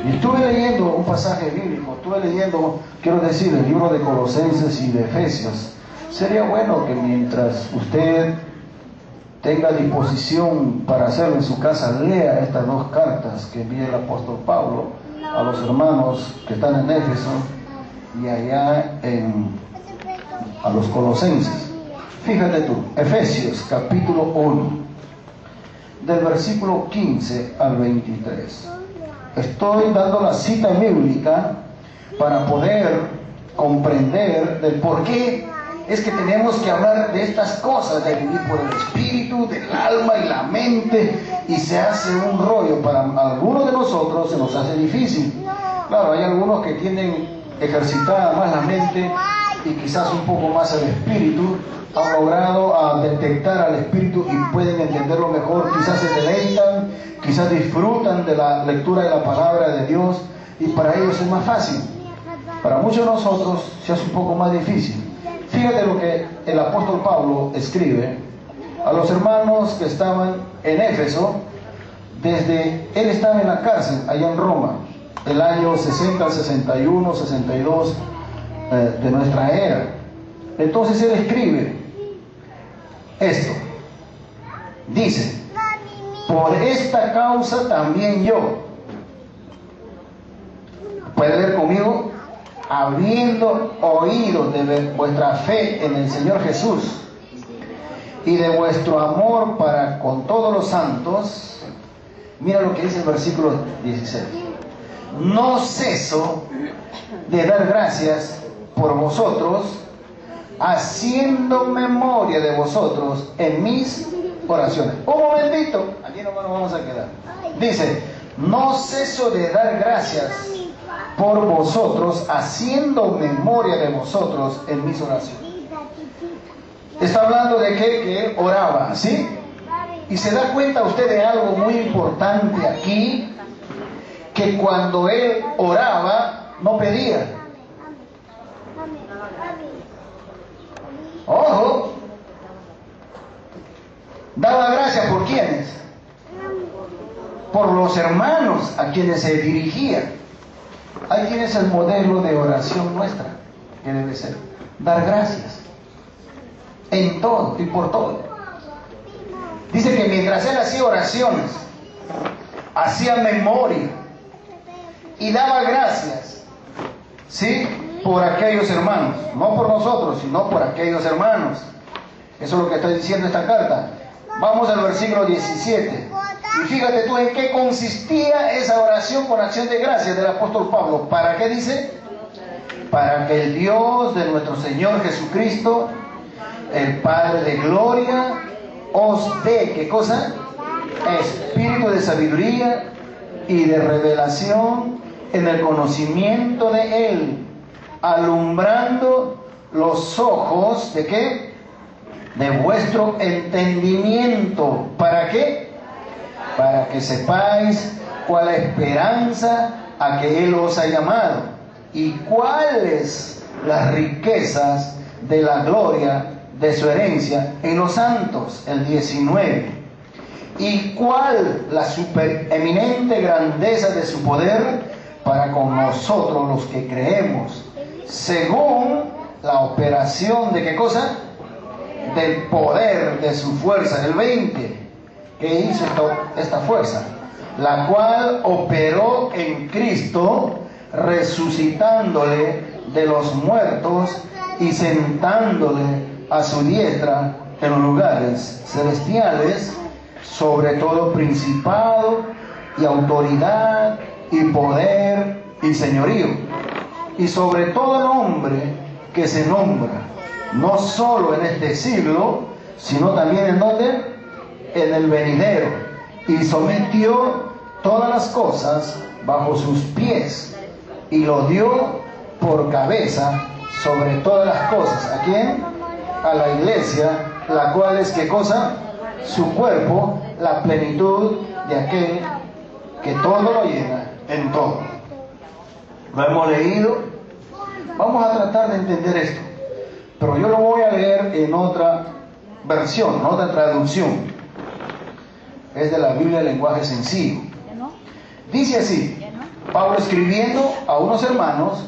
Y estuve leyendo un pasaje bíblico, estuve leyendo, quiero decir, el libro de Colosenses y de Efesios. Sería bueno que mientras usted tenga disposición para hacerlo en su casa, lea estas dos cartas que envía el apóstol Pablo a los hermanos que están en Éfeso y allá a los Colosenses. Fíjate tú, Efesios capítulo 1, del versículo 15 al 23. Estoy dando la cita bíblica para poder comprender del por qué es que tenemos que hablar de estas cosas, de vivir por el espíritu, del alma y la mente, y se hace un rollo. Para algunos de nosotros se nos hace difícil. Claro, hay algunos que tienen ejercitada más la mente y quizás un poco más el espíritu, han logrado detectar al espíritu y pueden entenderlo mejor, quizás se deleitan, quizás disfrutan de la lectura de la palabra de Dios, y para ellos es más fácil. Para muchos de nosotros se hace un poco más difícil. Fíjate lo que el apóstol Pablo escribe a los hermanos que estaban en Éfeso. Él estaba en la cárcel allá en Roma, el año 60, 61, 62 de nuestra era. Entonces él escribe esto, dice: por esta causa también yo, puede leer conmigo, habiendo oído de vuestra fe en el Señor Jesús y de vuestro amor para con todos los santos. Mira lo que dice el versículo 16: no ceso de dar gracias por vosotros, haciendo memoria de vosotros en mis oraciones. Un momentito, aquí nomás nos vamos a quedar. Dice: no ceso de dar gracias por vosotros, haciendo memoria de vosotros en mis oraciones. Está hablando de que oraba, ¿sí? Y se da cuenta usted de algo muy importante aquí, que cuando él oraba, no pedía. Ojo, daba gracias por quiénes, por los hermanos a quienes se dirigía. Ahí tienes el modelo de oración nuestra, que debe ser dar gracias en todo y por todo. Dice que mientras él hacía oraciones, hacía memoria y daba gracias, ¿sí?, por aquellos hermanos, no por nosotros, sino por aquellos hermanos. Eso es lo que está diciendo esta carta. Vamos al versículo 17. Y fíjate tú en qué consistía esa oración con acción de gracias del apóstol Pablo. ¿Para qué dice? Para que el Dios de nuestro Señor Jesucristo, el Padre de gloria, os dé, ¿qué cosa? Espíritu de sabiduría y de revelación en el conocimiento de Él, alumbrando los ojos, ¿de qué? De vuestro entendimiento. ¿Para qué? Para que sepáis cuál es la esperanza a que Él os ha llamado y cuáles las riquezas de la gloria de su herencia en los santos, el 19, y cuál la supereminente grandeza de su poder para con nosotros los que creemos, según la operación de ¿qué cosa? Del poder de su fuerza, el 20. ¿Qué hizo esta fuerza? La cual operó en Cristo, resucitándole de los muertos y sentándole a su diestra en los lugares celestiales, sobre todo principado y autoridad y poder y señorío, y sobre todo nombre que se nombra, no solo en este siglo, sino también en donde, en el venidero, y sometió todas las cosas bajo sus pies y lo dio por cabeza sobre todas las cosas. ¿A quién? A la iglesia, la cual es ¿qué cosa? Su cuerpo, la plenitud de aquel que todo lo llena en todo. Lo hemos leído. Vamos a tratar de entender esto, pero yo lo voy a leer en otra versión, en otra traducción. Es de la Biblia en lenguaje sencillo. Dice así: Pablo escribiendo a unos hermanos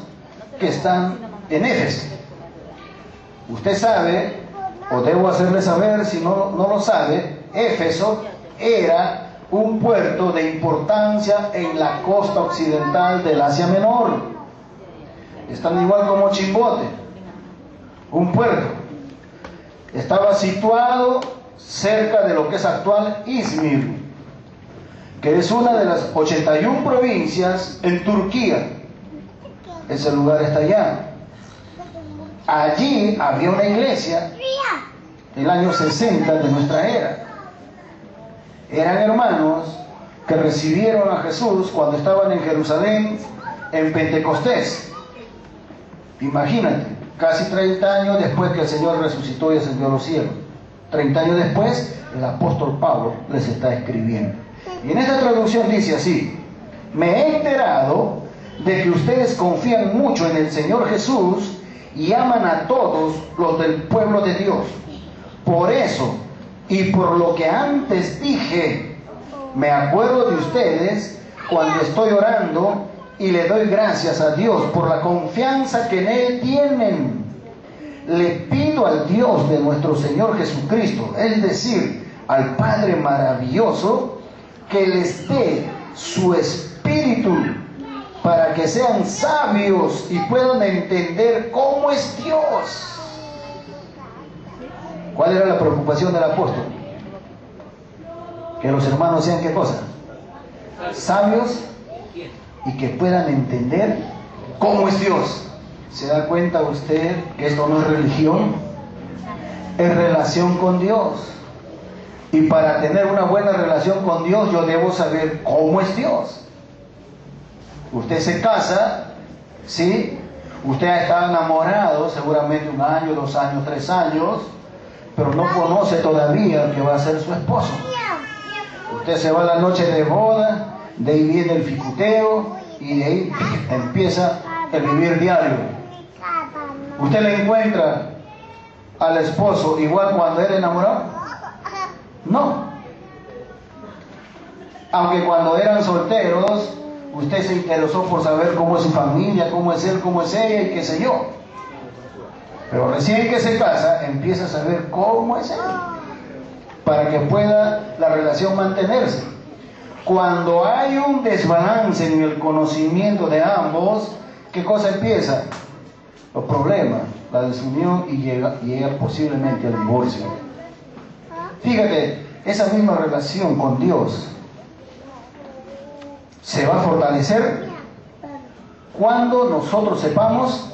que están en Éfeso. Usted sabe, o debo hacerle saber si no lo sabe, Éfeso era un puerto de importancia en la costa occidental del Asia Menor. Están igual como Chimbote, un puerto. Estaba situado cerca de lo que es actual Izmir, que es una de las 81 provincias en Turquía. Ese lugar está allá. Allí había una iglesia en el año 60 de nuestra era. Eran hermanos que recibieron a Jesús cuando estaban en Jerusalén en Pentecostés. Imagínate, casi 30 años después que el Señor resucitó y ascendió a los cielos. 30 años después, el apóstol Pablo les está escribiendo. Y en esta traducción dice así: me he enterado de que ustedes confían mucho en el Señor Jesús y aman a todos los del pueblo de Dios. Por eso, y por lo que antes dije, me acuerdo de ustedes cuando estoy orando y le doy gracias a Dios por la confianza que en Él tienen. Le pido al Dios de nuestro Señor Jesucristo, es decir, al Padre maravilloso, que les dé su espíritu para que sean sabios y puedan entender cómo es Dios. ¿Cuál era la preocupación del apóstol? Que los hermanos sean, ¿qué cosa? Sabios y que puedan entender cómo es Dios. ¿Se da cuenta usted que esto no es religión? Es relación con Dios. Y para tener una buena relación con Dios, yo debo saber cómo es Dios. Usted se casa, ¿sí? Usted ha estado enamorado seguramente 1 año, 2 años, 3 años, pero no conoce todavía al que va a ser su esposo. Usted se va a la noche de boda, de ahí viene el ficuteo y de ahí empieza el vivir diario. Usted le encuentra al esposo igual cuando era enamorado. No. Aunque cuando eran solteros, usted se interesó por saber cómo es su familia, cómo es él, cómo es ella y qué sé yo. Pero recién que se casa, empieza a saber cómo es él, para que pueda la relación mantenerse. Cuando hay un desbalance en el conocimiento de ambos, ¿qué cosa empieza? Los problemas, la desunión y llega posiblemente al divorcio. Fíjate, esa misma relación con Dios se va a fortalecer cuando nosotros sepamos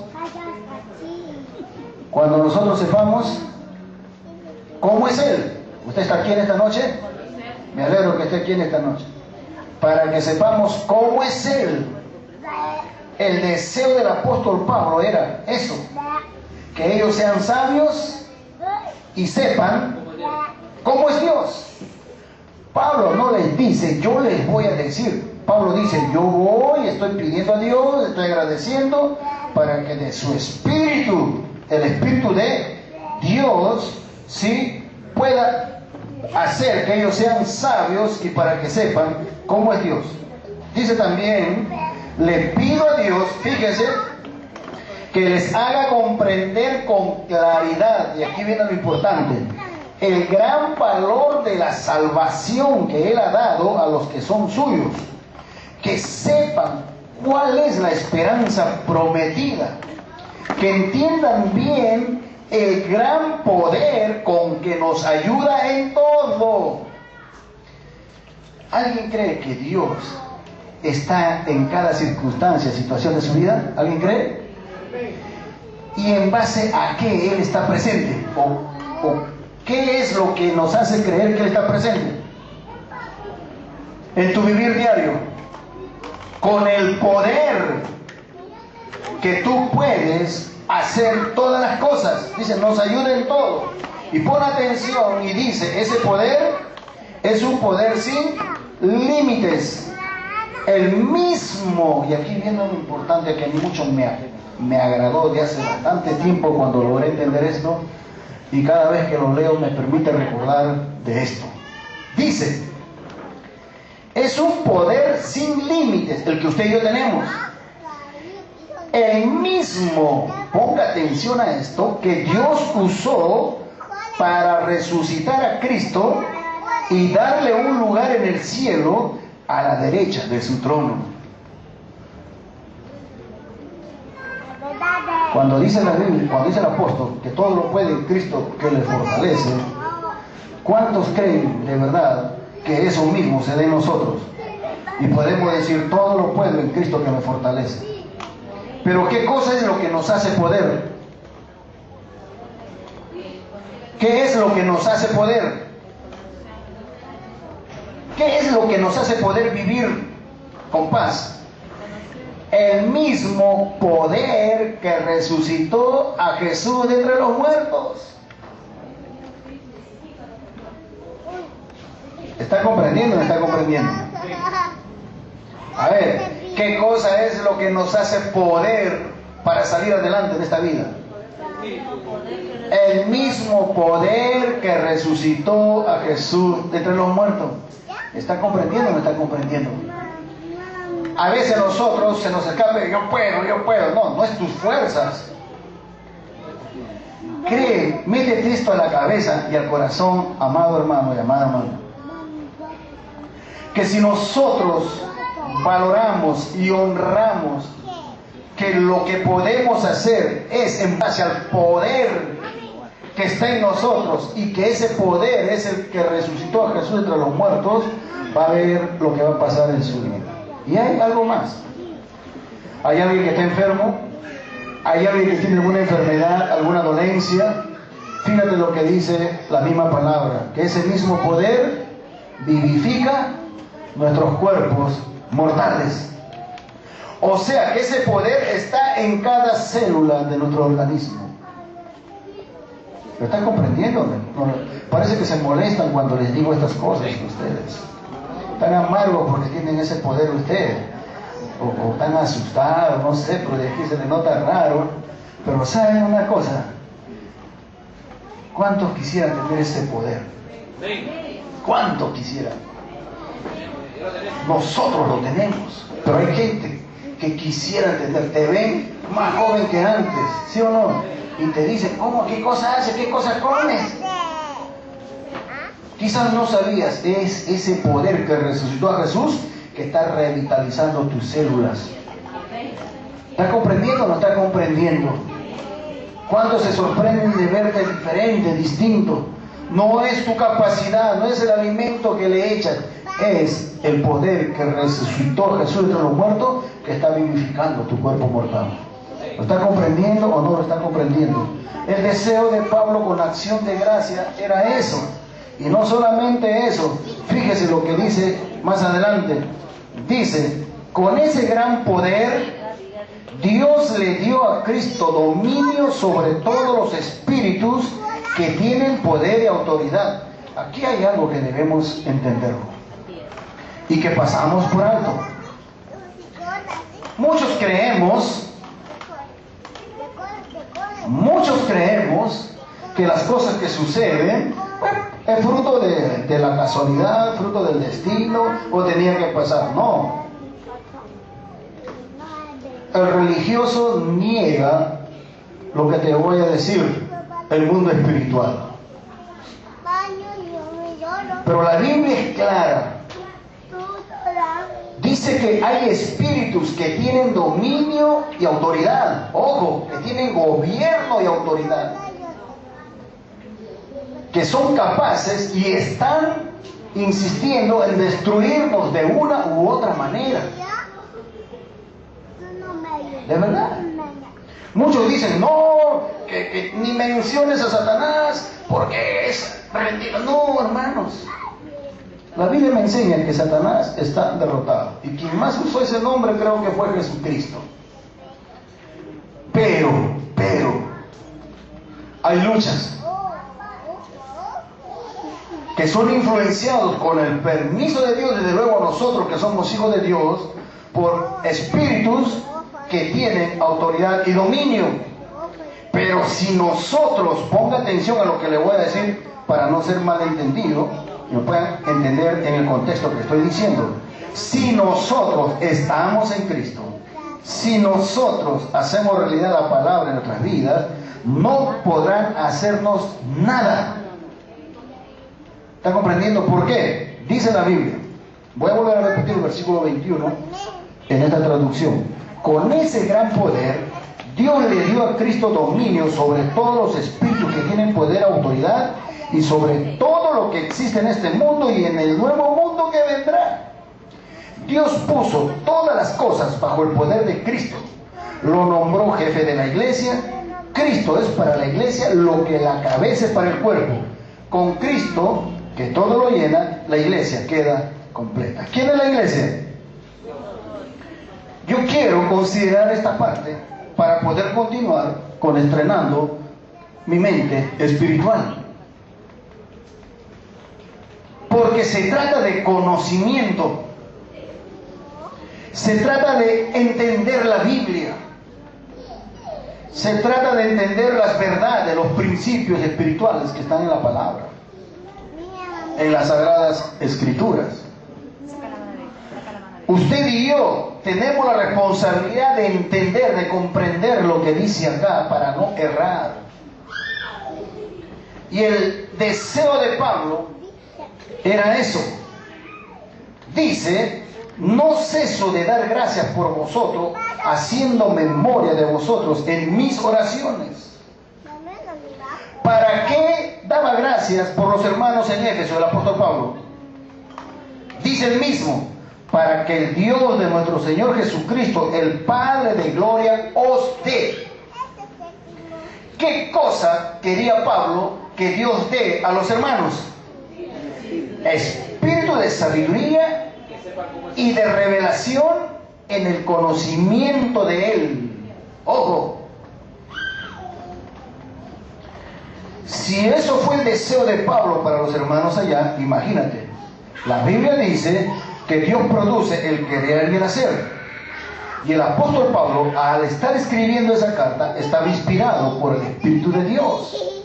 cómo es Él. ¿Usted está aquí en esta noche? Me alegro que esté aquí en esta noche. Para que sepamos cómo es Él. El deseo del apóstol Pablo era eso, que ellos sean sabios y sepan cómo es Dios. Pablo no les dice, yo les voy a decir. Pablo dice, yo voy, estoy pidiendo a Dios, estoy agradeciendo para que de su espíritu, el espíritu de Dios, sí, pueda hacer que ellos sean sabios y para que sepan cómo es Dios. Dice también, le pido a Dios, fíjese, que les haga comprender con claridad, y aquí viene lo importante, el gran valor de la salvación que Él ha dado a los que son suyos, que sepan cuál es la esperanza prometida, que entiendan bien el gran poder con que nos ayuda en todo. ¿Alguien cree que Dios está en cada circunstancia, situación de su vida? ¿Alguien cree? ¿Y en base a qué Él está presente? ¿O qué es lo que nos hace creer que Él está presente? En tu vivir diario, con el poder que tú puedes hacer todas las cosas. Dice, nos ayuda en todo. Y pon atención y dice, ese poder es un poder sin límites. El mismo, y aquí viene lo importante que a mí mucho me agradó de hace bastante tiempo cuando logré entender esto, y cada vez que lo leo me permite recordar de esto. Dice, Es un poder sin límites, el que usted y yo tenemos. El mismo, ponga atención a esto, que Dios usó para resucitar a Cristo y darle un lugar en el cielo a la derecha de su trono. Cuando dice la Biblia, cuando dice el apóstol que todo lo puede en Cristo que le fortalece, ¿cuántos creen de verdad que eso mismo se dé en nosotros? Y podemos decir, todo lo puedo en Cristo que me fortalece. Pero ¿qué cosa es lo que nos hace poder? ¿Qué es lo que nos hace poder? ¿Qué es lo que nos hace poder vivir con paz? El mismo poder que resucitó a Jesús de entre los muertos. ¿Está comprendiendo o no está comprendiendo? A ver, ¿qué cosa es lo que nos hace poder para salir adelante en esta vida? El mismo poder que resucitó a Jesús de entre los muertos. ¿Está comprendiendo o no está comprendiendo? A veces a nosotros se nos escapa, yo puedo. No, no es tus fuerzas. Cree, métete esto a la cabeza y al corazón, amado hermano y amada hermana, que si nosotros valoramos y honramos que lo que podemos hacer es en base al poder que está en nosotros y que ese poder es el que resucitó a Jesús entre los muertos, va a ver lo que va a pasar en su vida. Y hay algo más. Hay alguien que está enfermo, hay alguien que tiene alguna enfermedad, alguna dolencia. Fíjate lo que dice la misma palabra, que ese mismo poder vivifica nuestros cuerpos mortales. O sea que ese poder está en cada célula de nuestro organismo. ¿Lo están comprendiendo? Parece que se molestan cuando les digo estas cosas a ustedes. Están amargos porque tienen ese poder ustedes. O están asustados, no sé, pero de aquí se les nota raro. Pero ¿saben una cosa? ¿Cuántos quisieran tener ese poder? ¿Cuántos quisieran? Nosotros lo tenemos, pero hay gente que quisiera tener. Te ven más joven que antes, ¿sí o no? Y te dicen, ¿cómo? ¿Qué cosa haces? ¿Qué cosa comes? Quizás no sabías, es ese poder que resucitó a Jesús que está revitalizando tus células. ¿Está comprendiendo o no está comprendiendo? ¿Cuántos se sorprenden de verte diferente, distinto? No es tu capacidad, no es el alimento que le echas, es el poder que resucitó a Jesús entre los muertos que está vivificando tu cuerpo mortal. ¿Lo está comprendiendo o no lo está comprendiendo? El deseo de Pablo con acción de gracia era eso. Y no solamente eso, fíjese lo que dice más adelante. Dice, con ese gran poder, Dios le dio a Cristo dominio sobre todos los espíritus que tienen poder y autoridad. Aquí hay algo que debemos entenderlo y que pasamos por alto. Muchos creemos que las cosas que suceden es fruto de la casualidad, fruto del destino, o tenía que pasar. No. El religioso niega lo que te voy a decir, el mundo espiritual. Pero la Biblia es clara. Dice que hay espíritus que tienen dominio y autoridad. Ojo, que tienen gobierno y autoridad. Que son capaces y están insistiendo en destruirnos de una u otra manera. ¿De verdad? Muchos dicen, no, que ni menciones a Satanás porque es rendido. No, hermanos. La Biblia me enseña que Satanás está derrotado. Y quien más usó ese nombre creo que fue Jesucristo. Pero, hay luchas que son influenciados con el permiso de Dios, desde luego nosotros que somos hijos de Dios, por espíritus que tienen autoridad y dominio. Pero si nosotros, ponga atención a lo que le voy a decir para no ser malentendido, y lo puedan entender en el contexto que estoy diciendo. Si nosotros estamos en Cristo, si nosotros hacemos realidad la palabra en nuestras vidas, no podrán hacernos nada. ¿Está comprendiendo por qué? Dice la Biblia. Voy a volver a repetir el versículo 21 en esta traducción. Con ese gran poder, Dios le dio a Cristo dominio sobre todos los espíritus que tienen poder, autoridad, y sobre todo lo que existe en este mundo y en el nuevo mundo que vendrá. Dios puso todas las cosas bajo el poder de Cristo. Lo nombró jefe de la iglesia. Cristo es para la iglesia lo que la cabeza es para el cuerpo. Con Cristo, que todo lo llena, la iglesia queda completa. ¿Quién es la iglesia? Yo quiero considerar esta parte para poder continuar con estrenando mi mente espiritual. Porque se trata de conocimiento. Se trata de entender la Biblia. Se trata de entender las verdades, los principios espirituales que están en la palabra, en las sagradas escrituras. Usted y yo tenemos la responsabilidad de entender, de comprender lo que dice acá para no errar. Y el deseo de Pablo era eso. Dice: no ceso de dar gracias por vosotros, haciendo memoria de vosotros en mis oraciones. ¿Para qué daba gracias por los hermanos en Éfeso, el apóstol Pablo? Dice el mismo: para que el Dios de nuestro Señor Jesucristo, el Padre de gloria, os dé. ¿Qué cosa quería Pablo que Dios dé a los hermanos? Espíritu de sabiduría y de revelación en el conocimiento de Él. Ojo, si eso fue el deseo de Pablo para los hermanos allá, imagínate, la Biblia dice que Dios produce el querer y el hacer. Y el apóstol Pablo, al estar escribiendo esa carta, estaba inspirado por el Espíritu de Dios.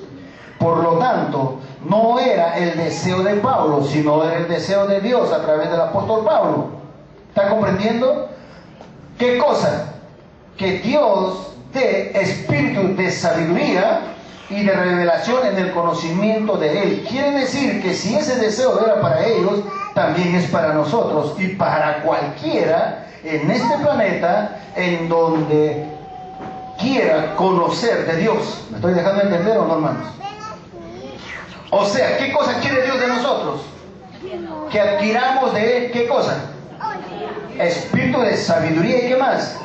Por lo tanto, no era el deseo de Pablo, sino era el deseo de Dios a través del apóstol Pablo. ¿Está comprendiendo? ¿Qué cosa? Que Dios dé espíritu de sabiduría y de revelación en el conocimiento de Él. Quiere decir que si ese deseo era para ellos, también es para nosotros y para cualquiera en este planeta en donde quiera conocer de Dios. ¿Me estoy dejando entender o no, hermanos? O sea, ¿qué cosa quiere Dios de nosotros? Que adquiramos de Él, ¿qué cosa? Espíritu de sabiduría y ¿qué más?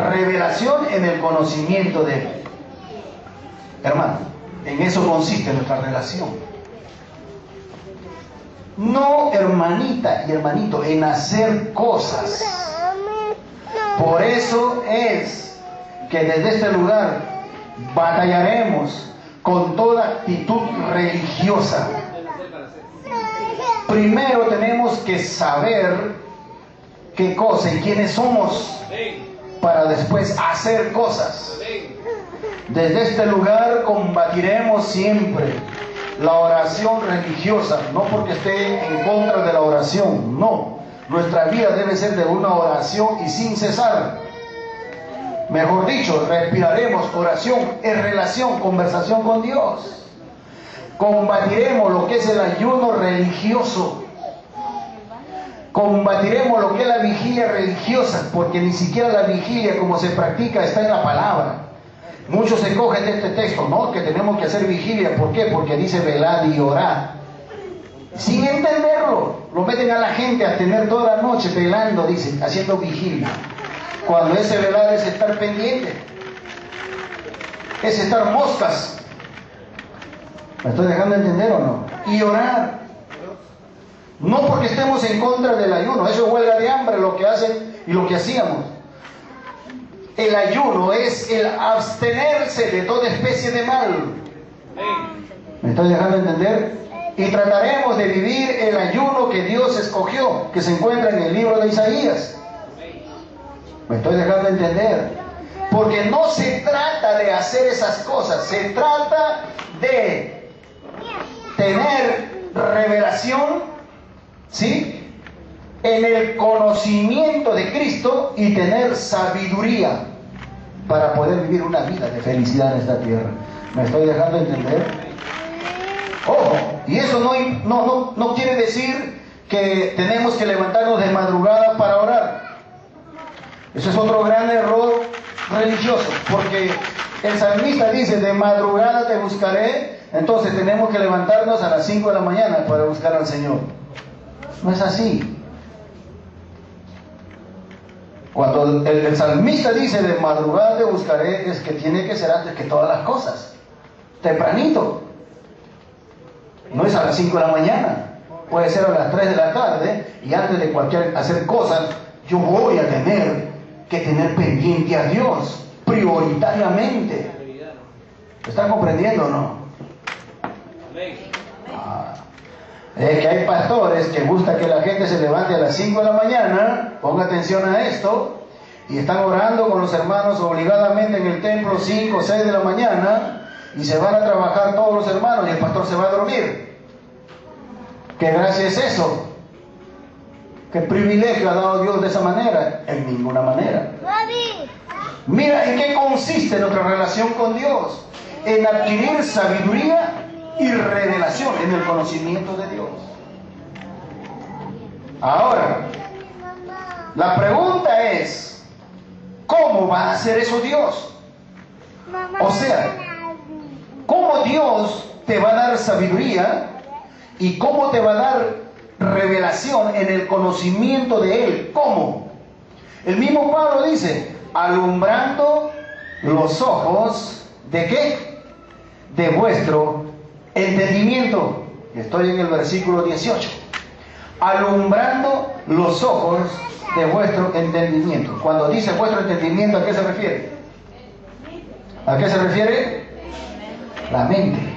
Revelación en el conocimiento de Él. Hermano, en eso consiste nuestra relación. No, hermanita y hermanito, en hacer cosas. Por eso es que desde este lugar batallaremos con toda actitud religiosa. Primero tenemos que saber qué cosa y quiénes somos para después hacer cosas. Desde este lugar combatiremos siempre la oración religiosa, no porque esté en contra de la oración, no. Nuestra vida debe ser de una oración y sin cesar. Mejor dicho, respiraremos oración en relación, conversación con Dios. Combatiremos lo que es el ayuno religioso. Combatiremos lo que es la vigilia religiosa, porque ni siquiera la vigilia como se practica está en la palabra. Muchos se cogen de este texto, ¿no? Que tenemos que hacer vigilia. ¿Por qué? Porque dice velad y orad. Sin entenderlo, lo meten a la gente a tener toda la noche velando, dicen, haciendo vigilia. Cuando ese velar es estar pendiente, es estar moscas. ¿Me estoy dejando entender o no? Y orar. No porque estemos en contra del ayuno, eso es huelga de hambre lo que hacen y lo que hacíamos. El ayuno es el abstenerse de toda especie de mal. ¿Me estoy dejando entender? Y trataremos de vivir el ayuno que Dios escogió, que se encuentra en el libro de Isaías. ¿Me estoy dejando entender? Porque no se trata de hacer esas cosas, se trata de tener revelación, ¿sí? en el conocimiento de Cristo y tener sabiduría para poder vivir una vida de felicidad en esta tierra. ¿Me estoy dejando entender? Ojo, y eso no quiere decir que tenemos que levantarnos de madrugada para orar. Eso es otro gran error religioso, porque el salmista dice, de madrugada te buscaré, entonces tenemos que levantarnos a las 5 de la mañana para buscar al Señor. No es así. Cuando el salmista dice, de madrugada te buscaré, es que tiene que ser antes que todas las cosas, tempranito. No es a las 5 de la mañana, puede ser a las 3 de la tarde, y antes de hacer cosas, yo voy a tener que tener pendiente a Dios, prioritariamente. ¿Están comprendiendo o no? Es que hay pastores que gusta que la gente se levante a las 5 de la mañana, ponga atención a esto, y están orando con los hermanos obligadamente en el templo 5 o 6 de la mañana, y se van a trabajar todos los hermanos y el pastor se va a dormir. ¿Qué gracia es eso? ¿Qué privilegio ha dado Dios de esa manera? En ninguna manera. Mira en qué consiste nuestra relación con Dios: en adquirir sabiduría y revelación en el conocimiento de Dios. Ahora, la pregunta es, ¿cómo va a hacer eso Dios? O sea, ¿cómo Dios te va a dar sabiduría y cómo te va a dar revelación en el conocimiento de Él? ¿Cómo? El mismo Pablo dice, alumbrando los ojos ¿de qué? De vuestro entendimiento. Estoy en el versículo 18. Alumbrando los ojos de vuestro entendimiento. Cuando dice vuestro entendimiento, ¿a qué se refiere? ¿A qué se refiere? La mente.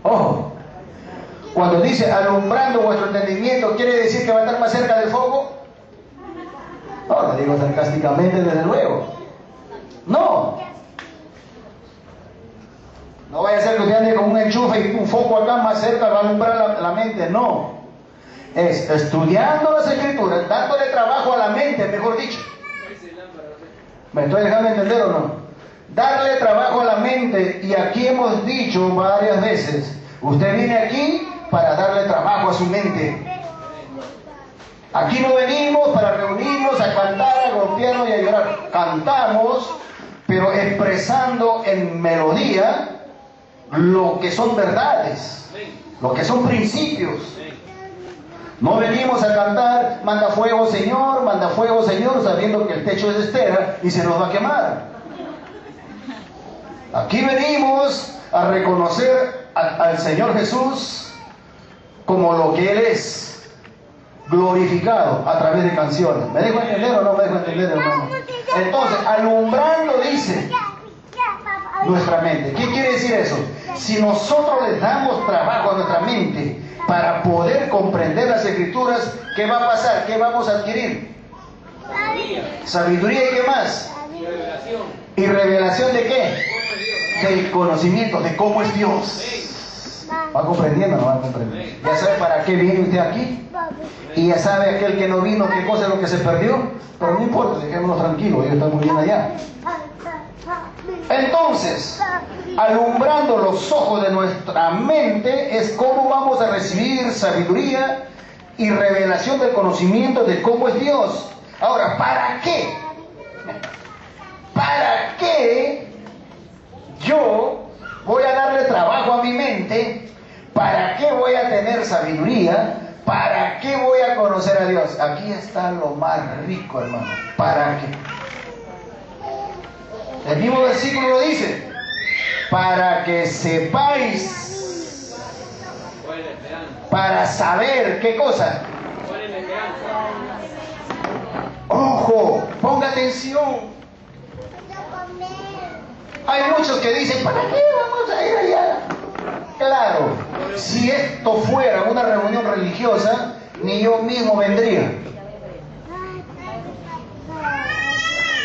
Ojo. Cuando dice alumbrando vuestro entendimiento, ¿quiere decir que va a estar más cerca del foco? No, lo digo sarcásticamente, desde luego. No. No vaya a ser que usted ande con un enchufe y un foco acá más cerca, va a alumbrar la mente. No. Es estudiando las Escrituras, dándole trabajo a la mente, mejor dicho. ¿Me estoy dejando entender o no? Darle trabajo a la mente, y aquí hemos dicho varias veces, usted viene aquí para darle trabajo a su mente. Aquí no venimos para reunirnos, a cantar, a golpearnos y a llorar. Cantamos, pero expresando en melodía lo que son verdades, lo que son principios. No venimos a cantar, manda fuego Señor, sabiendo que el techo es de estera y se nos va a quemar. Aquí venimos a reconocer al Señor Jesús como lo que Él es, glorificado a través de canciones. ¿Me dejo entender o no me dejo entender, hermano? Entonces, alumbrando, dice, nuestra mente. ¿Qué quiere decir eso? Si nosotros le damos trabajo a nuestra mente para poder comprender las Escrituras, ¿qué va a pasar? ¿Qué vamos a adquirir? Sabiduría. ¿Y qué más? ¿Y revelación de qué? Del conocimiento de cómo es Dios. ¿Va comprendiendo o no va comprendiendo? ¿Ya sabe para qué viene usted aquí? Y ya sabe aquel que no vino qué cosa es lo que se perdió. Pero no importa, dejémonos tranquilos, ellos están muy bien allá. Entonces, alumbrando los ojos de nuestra mente es cómo vamos a recibir sabiduría y revelación del conocimiento de cómo es Dios. Ahora, ¿para qué? ¿Para qué yo voy a darle trabajo a mi mente? ¿Para qué voy a tener sabiduría? ¿Para qué voy a conocer a Dios? Aquí está lo más rico, hermano. ¿Para qué? El mismo versículo lo dice, para que sepáis, para saber, ¿qué cosa? Ojo, ponga atención. Hay muchos que dicen, ¿para qué vamos a ir allá? Claro, si esto fuera una reunión religiosa, ni yo mismo vendría.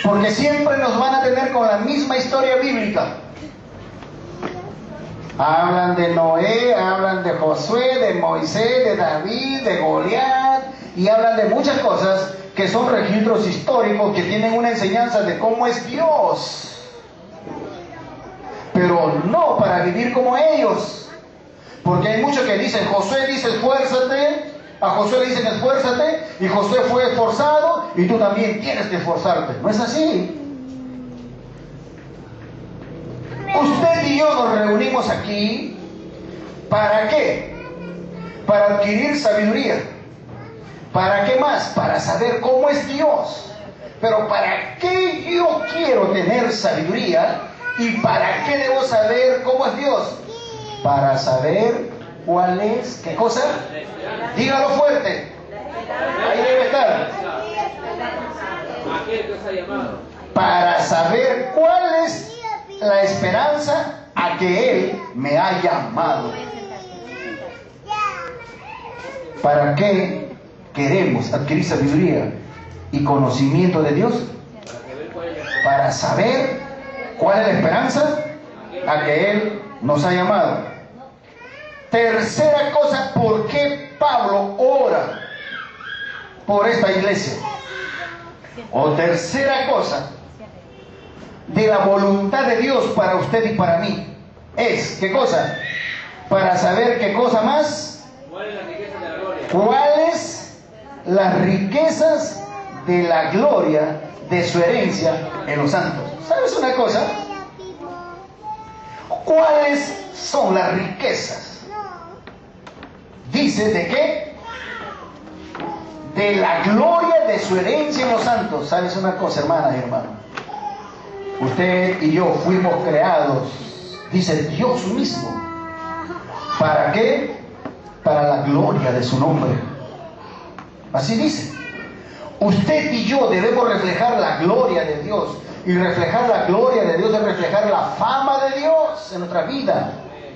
Porque siempre nos van a tener con la misma historia bíblica. Hablan de Noé, hablan de Josué, de Moisés, de David, de Goliat, y hablan de muchas cosas que son registros históricos, que tienen una enseñanza de cómo es Dios, pero no para vivir como ellos. Porque hay muchos que dicen, Josué dice esfuérzate, a Josué le dicen esfuérzate, y Josué fue esforzado, y tú también tienes que esforzarte. No es así. Usted y yo nos reunimos aquí, ¿para qué? Para adquirir sabiduría. ¿Para qué más? Para saber cómo es Dios. Pero ¿para qué yo quiero tener sabiduría? ¿Y para qué debo saber cómo es Dios? Para saber cuál es, ¿qué cosa? Dígalo fuerte. Ahí debe estar. Para saber cuál es la esperanza a que Él me ha llamado. ¿Para qué queremos adquirir sabiduría y conocimiento de Dios? Para saber cuál es la esperanza a que Él nos ha llamado. Tercera cosa, ¿por qué Pablo ora por esta iglesia? O tercera cosa, de la voluntad de Dios para usted y para mí, es, ¿qué cosa? Para saber qué cosa más. ¿Cuáles las riquezas de la gloria de su herencia en los santos? ¿Sabes una cosa? ¿Cuáles son las riquezas? Dice, ¿de qué? De la gloria de su herencia en los santos. ¿Sabes una cosa, hermanas y hermanos? Usted y yo fuimos creados, dice Dios mismo. ¿Para qué? Para la gloria de su nombre. Así dice. Usted y yo debemos reflejar la gloria de Dios. Y reflejar la gloria de Dios es reflejar la fama de Dios en nuestra vida.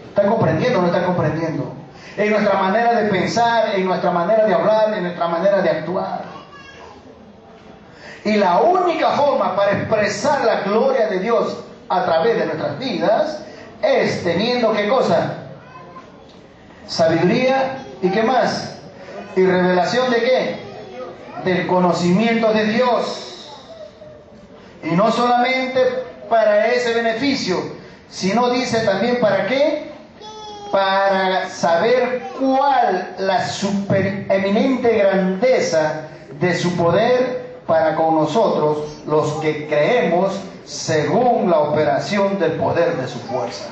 ¿Está comprendiendo o no está comprendiendo? En nuestra manera de pensar, en nuestra manera de hablar, en nuestra manera de actuar. Y la única forma para expresar la gloria de Dios a través de nuestras vidas es teniendo, ¿qué cosa? Sabiduría y ¿qué más? Y revelación de ¿qué? Del conocimiento de Dios. Y no solamente para ese beneficio, sino dice también para qué? Para saber cuál la supereminente grandeza de su poder para con nosotros, los que creemos según la operación del poder de su fuerza.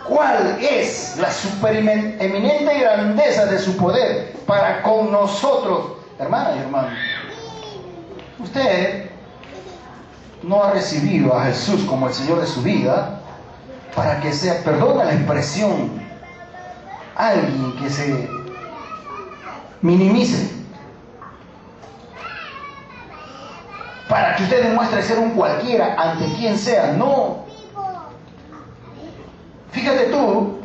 ¿Cuál es la supereminente grandeza de su poder para con nosotros? Hermanas y hermanos, usted no ha recibido a Jesús como el Señor de su vida para que sea, perdona la expresión, alguien que se minimice, para que usted demuestre ser un cualquiera ante quien sea. No. Fíjate tú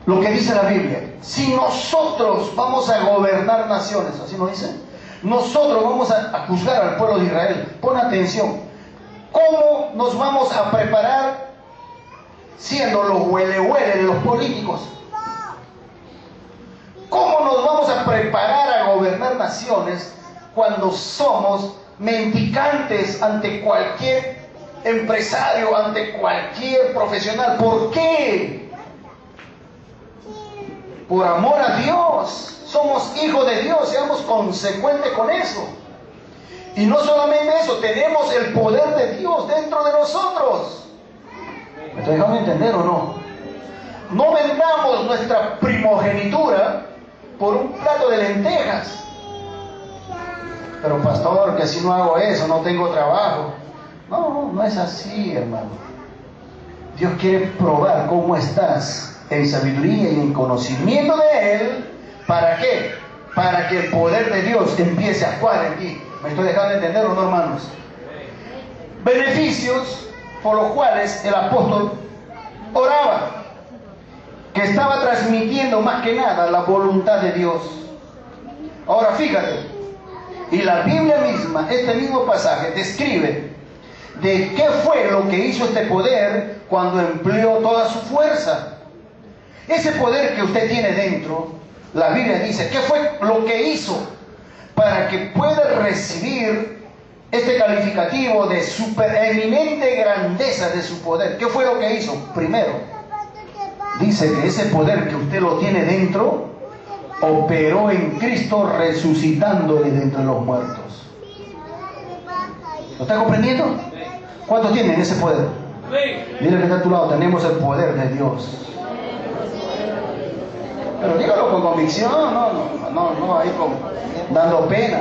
lo que dice la Biblia. Si nosotros vamos a gobernar naciones, así nos dice, nosotros vamos a juzgar al pueblo de Israel. Pon atención. ¿Cómo nos vamos a preparar siendo los huele-huele de los políticos? ¿Cómo nos vamos a preparar a gobernar naciones cuando somos mendicantes ante cualquier empresario, ante cualquier profesional? ¿Por qué? Por amor a Dios. Somos hijos de Dios, seamos consecuentes con eso. Y no solamente eso, tenemos el poder de Dios dentro de nosotros. ¿Me estoy dejando entender o no? No vendamos nuestra primogenitura por un plato de lentejas. Pero pastor, que si no hago eso, no tengo trabajo. No, no es así, hermano. Dios quiere probar cómo estás en sabiduría y en conocimiento de Él. ¿Para qué? Para que el poder de Dios empiece a actuar en ti. ¿Me estoy dejando entender o no, hermanos? Beneficios por los cuales el apóstol oraba, que estaba transmitiendo más que nada la voluntad de Dios. Ahora fíjate, y la Biblia misma, este mismo pasaje, describe de qué fue lo que hizo este poder cuando empleó toda su fuerza. Ese poder que usted tiene dentro, la Biblia dice, ¿qué fue lo que hizo para que pueda recibir este calificativo de supereminente grandeza de su poder? ¿Qué fue lo que hizo? Primero, dice que ese poder que usted lo tiene dentro, operó en Cristo resucitándole de entre los muertos. ¿Lo está comprendiendo? ¿Cuántos tienen ese poder? Mira que está a tu lado, tenemos el poder de Dios. Pero dígalo con convicción, no, ahí como dando pena.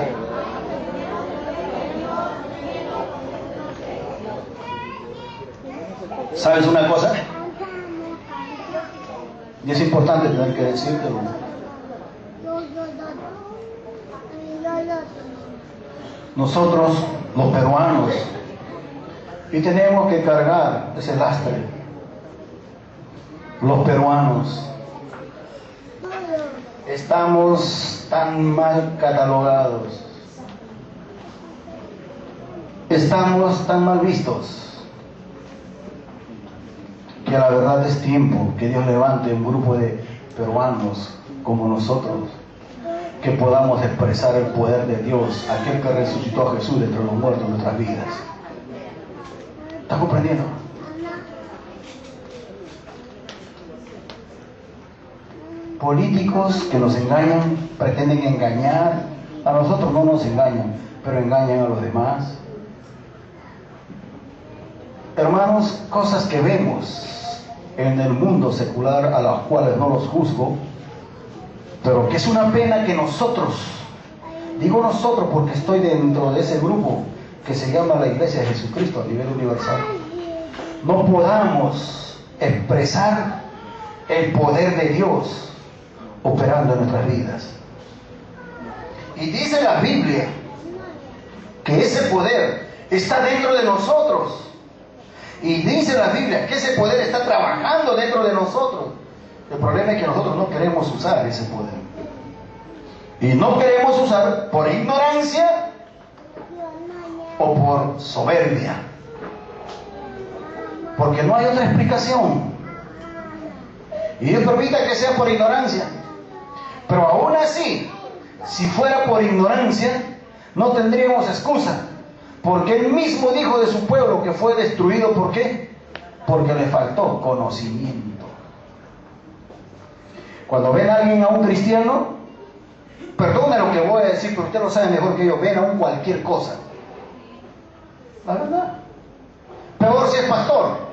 ¿Sabes una cosa? Y es importante tener que decírtelo. Nosotros, los peruanos, y tenemos que cargar ese lastre. Los peruanos estamos tan mal catalogados, estamos tan mal vistos, que la verdad es tiempo que Dios levante un grupo de peruanos como nosotros, que podamos expresar el poder de Dios, aquel que resucitó a Jesús de entre los muertos en nuestras vidas. ¿Estás comprendiendo? Políticos que nos engañan, pretenden engañar. A nosotros no nos engañan, pero engañan a los demás. Hermanos, cosas que vemos en el mundo secular, a las cuales no los juzgo, pero que es una pena que nosotros, digo nosotros porque estoy dentro de ese grupo que se llama la Iglesia de Jesucristo a nivel universal, no podamos expresar el poder de Dios operando en nuestras vidas. Y dice la Biblia que ese poder está dentro de nosotros. Y dice la Biblia que ese poder está trabajando dentro de nosotros. El problema es que nosotros no queremos usar ese poder. Y no queremos usar por ignorancia o por soberbia. Porque no hay otra explicación. Y Dios permita que sea por ignorancia. Pero aún así, si fuera por ignorancia, no tendríamos excusa. Porque Él mismo dijo de su pueblo que fue destruido. ¿Por qué? Porque le faltó conocimiento. Cuando ven a alguien, a un cristiano, perdone lo que voy a decir, pero usted lo sabe mejor que yo, ven a un cualquier cosa. La verdad. Peor si es pastor.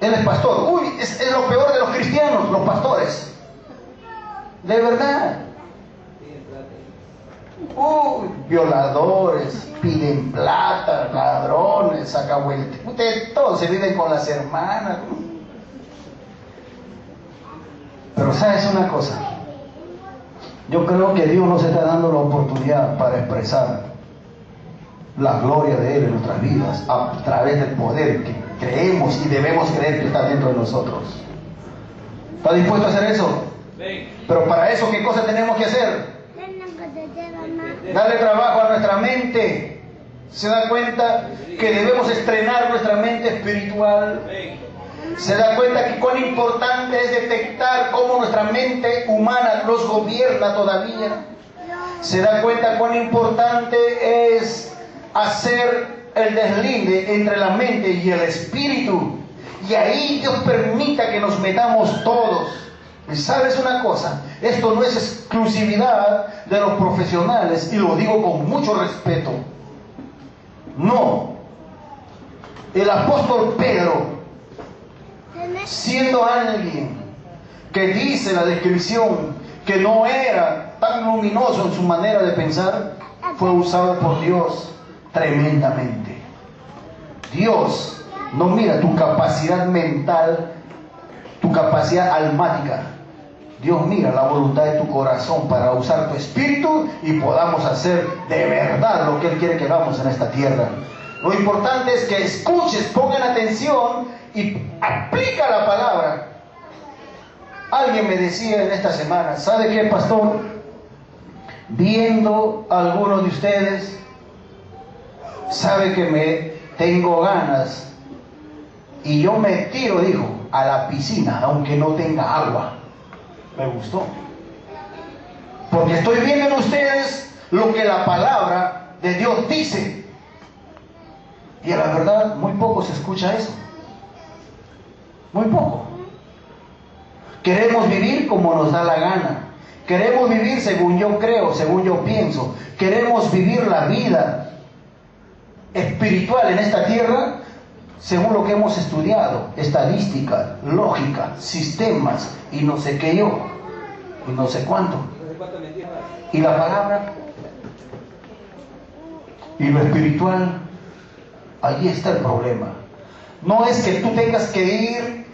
Él es pastor. Uy, es lo peor de los cristianos, los pastores. De verdad. Uy, violadores, piden plata, ladrones, sacahueltes. Ustedes todos se viven con las hermanas. Pero ¿sabes una cosa? Yo creo que Dios nos está dando la oportunidad para expresar la gloria de Él en nuestras vidas a través del poder que creemos y debemos creer que está dentro de nosotros. ¿Está dispuesto a hacer eso? Pero para eso, ¿qué cosa tenemos que hacer? Darle trabajo a nuestra mente. ¿Se da cuenta que debemos estrenar nuestra mente espiritual? ¿Se da cuenta que cuán importante es detectar cómo nuestra mente humana nos gobierna todavía? ¿Se da cuenta cuán importante es hacer el deslinde entre la mente y el espíritu? Y ahí Dios permita que nos metamos todos. ¿Y sabes una cosa? Esto no es exclusividad de los profesionales, y lo digo con mucho respeto. No. El apóstol Pedro, siendo alguien que dice la descripción que no era tan luminoso en su manera de pensar, fue usado por Dios tremendamente. Dios no mira tu capacidad mental, tu capacidad almática. Dios mira la voluntad de tu corazón para usar tu espíritu y podamos hacer de verdad lo que Él quiere que hagamos en esta tierra. Lo importante es que escuches, pongan atención y aplica la palabra. Alguien me decía en esta semana, ¿sabe qué, pastor? Viendo a algunos de ustedes, sabe que me tengo ganas y yo me tiro, dijo, a la piscina, aunque no tenga agua. Me gustó. Porque estoy viendo en ustedes lo que la palabra de Dios dice. Y a la verdad, muy poco se escucha eso. Muy poco. Queremos vivir como nos da la gana. Queremos vivir según yo creo, según yo pienso. Queremos vivir la vida espiritual en esta tierra según lo que hemos estudiado. Estadística, lógica, sistemas y no sé qué yo. Y no sé cuánto. Y la palabra y lo espiritual, ahí está el problema. No es que tú tengas que ir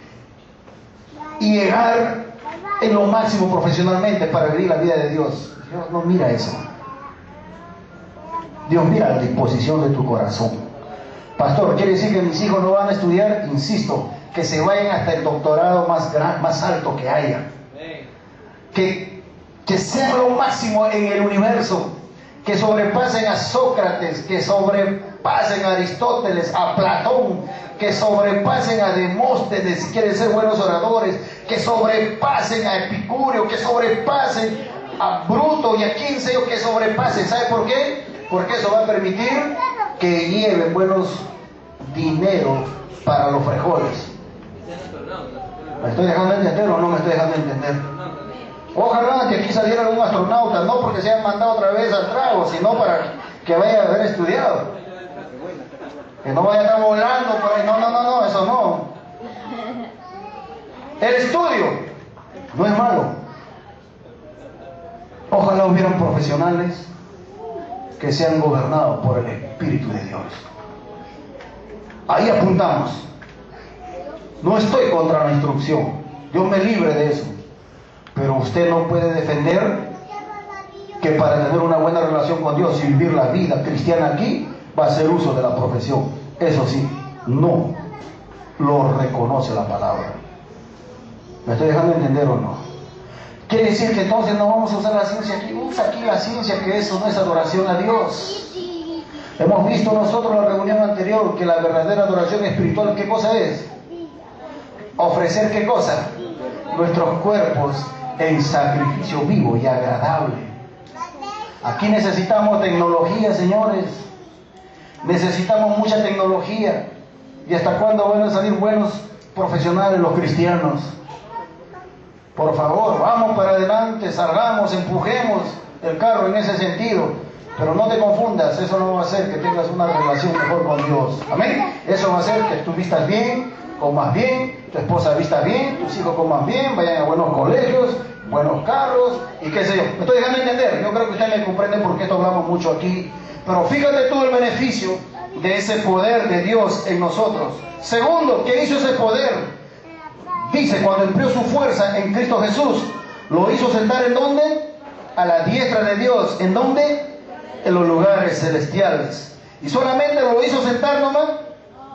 y llegar en lo máximo profesionalmente para vivir la vida de Dios. Dios no mira eso. Dios mira la disposición de tu corazón. Pastor, ¿quiere decir que mis hijos no van a estudiar? Insisto, que se vayan hasta el doctorado más alto que haya. Que sean lo máximo en el universo. Que sobrepasen a Sócrates, que sobrepasen a Aristóteles, a Platón, que sobrepasen a Demóstenes si quieren ser buenos oradores, que sobrepasen a Epicúreo, que sobrepasen a Bruto y a quien sea yo, que sobrepasen. ¿Sabe por qué? Porque eso va a permitir que lleven buenos dineros para los frijoles. ¿Me estoy dejando entender o no me estoy dejando entender? Ojalá que aquí saliera un astronauta, no porque se hayan mandado otra vez al trago, sino para que vaya a haber estudiado. Que no vaya a estar volando por ahí. No, eso no. El estudio no es malo. Ojalá hubieran profesionales que sean gobernados por el Espíritu de Dios. Ahí apuntamos. No estoy contra la instrucción. Dios me libre de eso. Pero usted no puede defender que para tener una buena relación con Dios y vivir la vida cristiana aquí, va a hacer uso de la profesión. Eso sí, no lo reconoce la palabra. ¿Me estoy dejando entender o no? Quiere decir que entonces no vamos a usar la ciencia aquí. Usa aquí la ciencia, que eso no es adoración a Dios. Hemos visto nosotros en la reunión anterior que la verdadera adoración espiritual, ¿qué cosa es? Ofrecer ¿qué cosa? Nuestros cuerpos en sacrificio vivo y agradable. Aquí necesitamos tecnología, señores. Necesitamos mucha tecnología. ¿Y hasta cuándo van a salir buenos profesionales los cristianos? Por favor, vamos para adelante, salgamos, empujemos el carro en ese sentido. Pero no te confundas, eso no va a hacer que tengas una relación mejor con Dios. Amén. Eso va a hacer que tú vistas bien, comas bien, tu esposa vista bien, tus hijos coman bien, vayan a buenos colegios, buenos carros y qué sé yo. Me estoy dejando entender. Yo creo que ustedes me comprenden porque esto hablamos mucho aquí. Pero fíjate tú el beneficio de ese poder de Dios en nosotros. Segundo, ¿qué hizo ese poder? Dice, cuando empleó su fuerza en Cristo Jesús, lo hizo sentar ¿en dónde? A la diestra de Dios. ¿En dónde? En los lugares celestiales. ¿Y solamente lo hizo sentar nomás?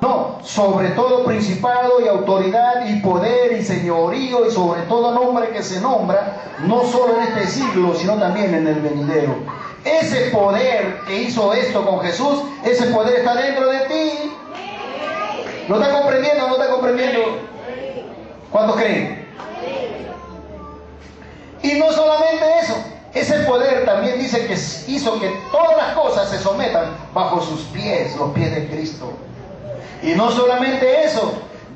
No, sobre todo principado y autoridad y poder y señorío y sobre todo nombre que se nombra, no solo en este siglo, sino también en el venidero. Ese poder que hizo esto con Jesús, ese poder está dentro de ti. ¿Lo está comprendiendo o no está comprendiendo? ¿Cuántos creen? Y no solamente eso, ese poder también dice que hizo que todas las cosas se sometan bajo sus pies, los pies de Cristo. Y no solamente eso,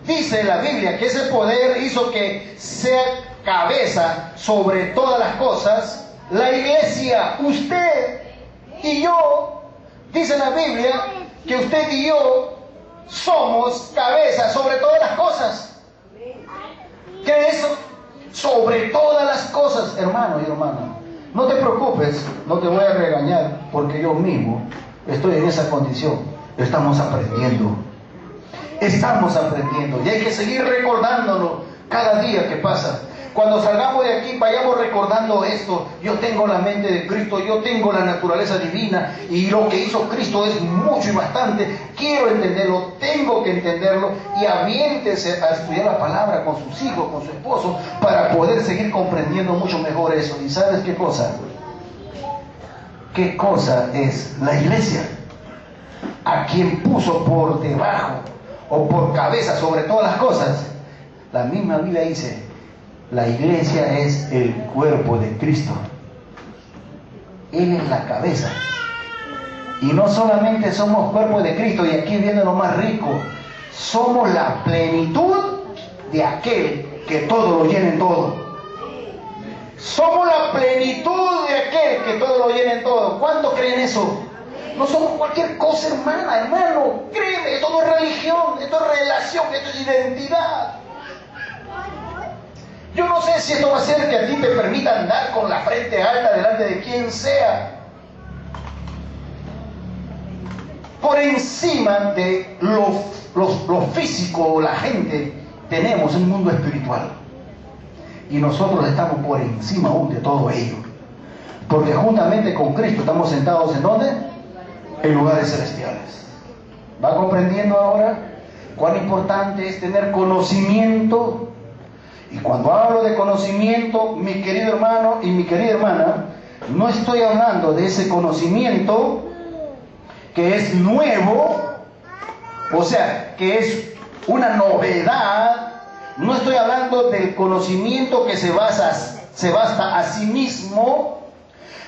dice la Biblia que ese poder hizo que sea cabeza sobre todas las cosas. La iglesia, usted y yo, dice la Biblia que usted y yo somos cabeza sobre todas las cosas. ¿Qué es eso? Sobre todas las cosas, hermano y hermana. No te preocupes, no te voy a regañar porque yo mismo estoy en esa condición. Estamos aprendiendo. Estamos aprendiendo y hay que seguir recordándolo cada día que pasa. Cuando salgamos de aquí, vayamos recordando esto. Yo tengo la mente de Cristo, yo tengo la naturaleza divina y lo que hizo Cristo es mucho y bastante. Quiero entenderlo, tengo que entenderlo y aviéntese a estudiar la palabra con sus hijos, con su esposo, para poder seguir comprendiendo mucho mejor eso. ¿Y sabes qué cosa? ¿Qué cosa es la iglesia? A quien puso por debajo o por cabeza sobre todas las cosas. La misma Biblia dice La iglesia es el cuerpo de Cristo. Él es la cabeza. Y no solamente somos cuerpo de Cristo, y aquí viene lo más rico, somos la plenitud de aquel que todo lo llena en todo. Somos la plenitud de aquel que todo lo llena en todo. ¿Cuántos creen eso? No somos cualquier cosa, hermano. Créeme, esto no es religión, esto es relación, esto es identidad. Yo no sé si esto va a hacer que a ti te permita andar con la frente alta delante de quien sea. Por encima de lo físico, la gente, tenemos un mundo espiritual. Y nosotros estamos por encima aún de todo ello. Porque juntamente con Cristo estamos sentados ¿en dónde? En lugares celestiales. ¿Va comprendiendo ahora cuán importante es tener conocimiento? Y cuando hablo de conocimiento, mi querido hermano y mi querida hermana, no estoy hablando de ese conocimiento que es nuevo, o sea, que es una novedad. No estoy hablando del conocimiento que se basta a sí mismo.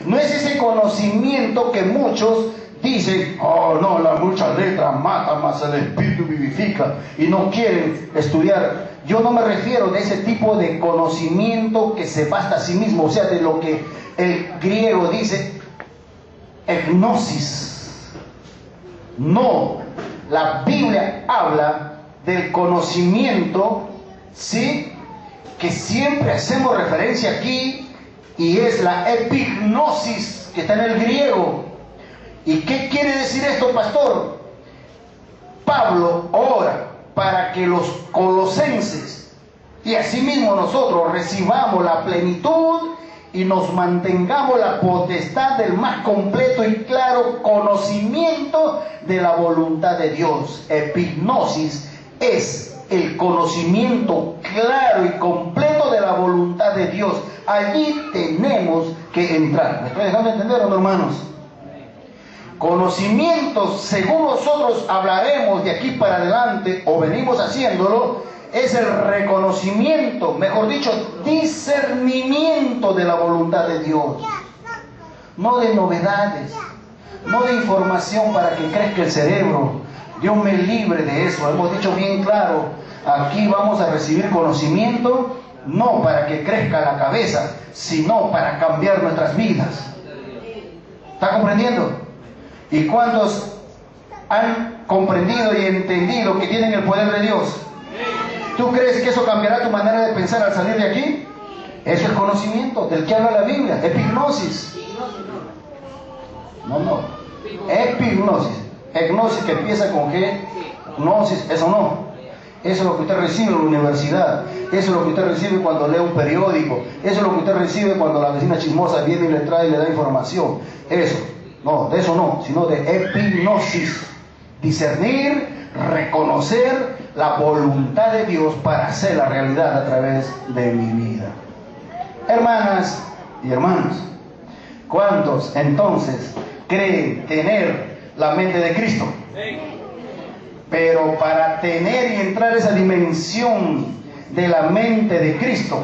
No es ese conocimiento que muchos dicen, oh no, la mucha letra mata, más el espíritu vivifica, y no quieren estudiar. Yo no me refiero de ese tipo de conocimiento que se basta a sí mismo, o sea, de lo que el griego dice, gnosis. No, la Biblia habla del conocimiento, ¿sí?, que siempre hacemos referencia aquí, y es la epignosis, que está en el griego. ¿Y qué quiere decir esto, pastor? Pablo ora para que los colosenses y asimismo nosotros recibamos la plenitud y nos mantengamos la potestad del más completo y claro conocimiento de la voluntad de Dios. Epignosis es el conocimiento claro y completo de la voluntad de Dios. Allí tenemos que entrar. ¿Me estoy dejando entender o no, hermanos? Conocimientos, según nosotros hablaremos de aquí para adelante, o venimos haciéndolo, es el reconocimiento, mejor dicho, discernimiento de la voluntad de Dios. No de novedades, no de información para que crezca el cerebro. Dios me libre de eso. Hemos dicho bien claro, aquí vamos a recibir conocimiento, no para que crezca la cabeza, sino para cambiar nuestras vidas. ¿Está comprendiendo? ¿Y cuántos han comprendido y entendido que tienen el poder de Dios? ¿Tú crees que eso cambiará tu manera de pensar al salir de aquí? Eso es conocimiento del que habla la Biblia, epignosis. No. Epignosis. Egnosis que empieza con G, gnosis, eso no. Eso es lo que usted recibe en la universidad. Eso es lo que usted recibe cuando lee un periódico. Eso es lo que usted recibe cuando la vecina chismosa viene y le trae y le da información. Eso. No, de eso no, sino de epignosis. Discernir, reconocer la voluntad de Dios para hacer la realidad a través de mi vida. Hermanas y hermanos, ¿cuántos entonces creen tener la mente de Cristo? Pero para tener y entrar a esa dimensión de la mente de Cristo,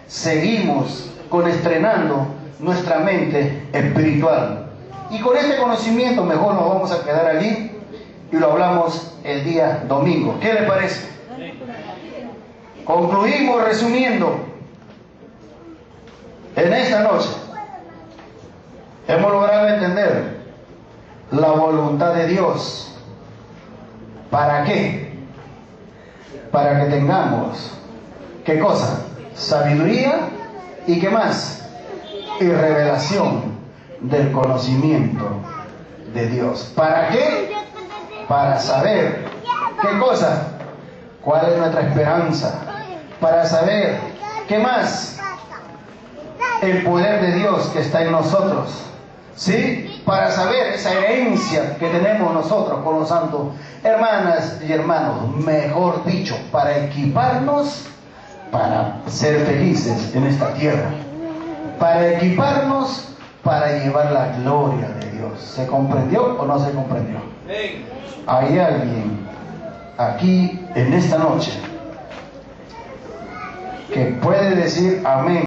seguimos estrenando nuestra mente espiritual. Y con este conocimiento mejor nos vamos a quedar allí y lo hablamos el día domingo. ¿Qué le parece? Concluimos resumiendo. En esta noche hemos logrado entender la voluntad de Dios. ¿Para qué? Para que tengamos, ¿qué cosa? Sabiduría y ¿qué más? Y revelación del conocimiento de Dios. ¿Para qué? Para saber, ¿qué cosa? ¿Cuál es nuestra esperanza? Para saber, ¿qué más? El poder de Dios que está en nosotros. ¿Sí? Para saber esa herencia que tenemos nosotros con los santos. Hermanas y hermanos, mejor dicho, para equiparnos para ser felices en esta tierra. Para equiparnos para llevar la gloria de Dios. ¿Se comprendió o no se comprendió? Hay alguien aquí en esta noche que puede decir amén.